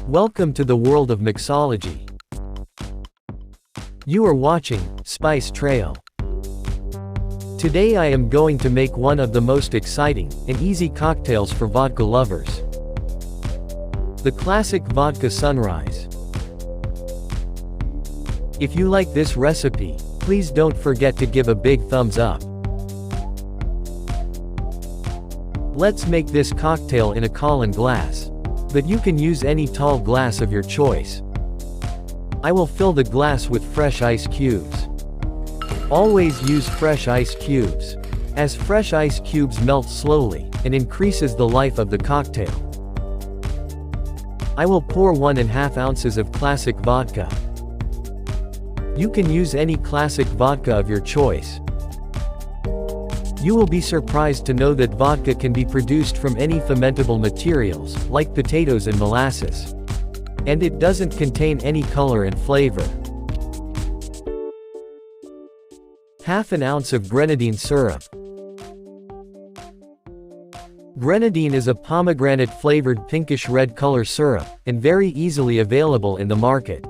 Welcome to the world of mixology. You are watching Spice Trail. Today I am going to make one of the most exciting and easy cocktails for vodka lovers. The classic Vodka Sunrise. If you like this recipe, please don't forget to give a big thumbs up. Let's make this cocktail in a Collin glass. But you can use any tall glass of your choice. I will fill the glass with fresh ice cubes. Always use fresh ice cubes, as fresh ice cubes melt slowly and increases the life of the cocktail. I will pour 1.5 ounces of classic vodka. You can use any classic vodka of your choice. You will be surprised to know that vodka can be produced from any fermentable materials, like potatoes and molasses. And it doesn't contain any color and flavor. Half an ounce of Grenadine syrup. Grenadine is a pomegranate-flavored pinkish-red color syrup, and very easily available in the market.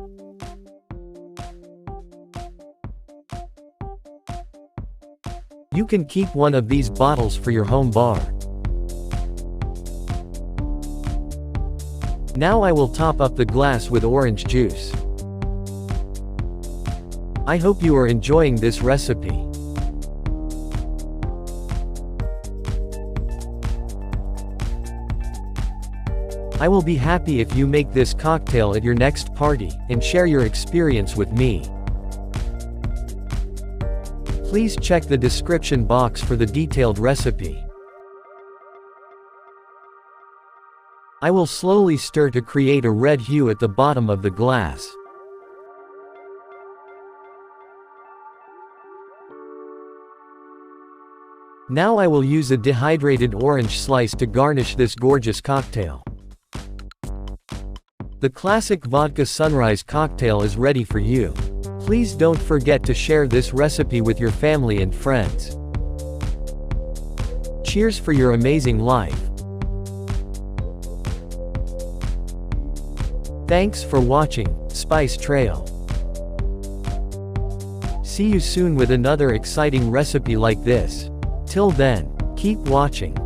You can keep one of these bottles for your home bar. Now I will top up the glass with orange juice. I hope you are enjoying this recipe. I will be happy if you make this cocktail at your next party, and share your experience with me. Please check the description box for the detailed recipe. I will slowly stir to create a red hue at the bottom of the glass. Now I will use a dehydrated orange slice to garnish this gorgeous cocktail. The classic Vodka Sunrise cocktail is ready for you. Please don't forget to share this recipe with your family and friends. Cheers for your amazing life. Thanks for watching Spice Trail. See you soon with another exciting recipe like this. Till then, keep watching.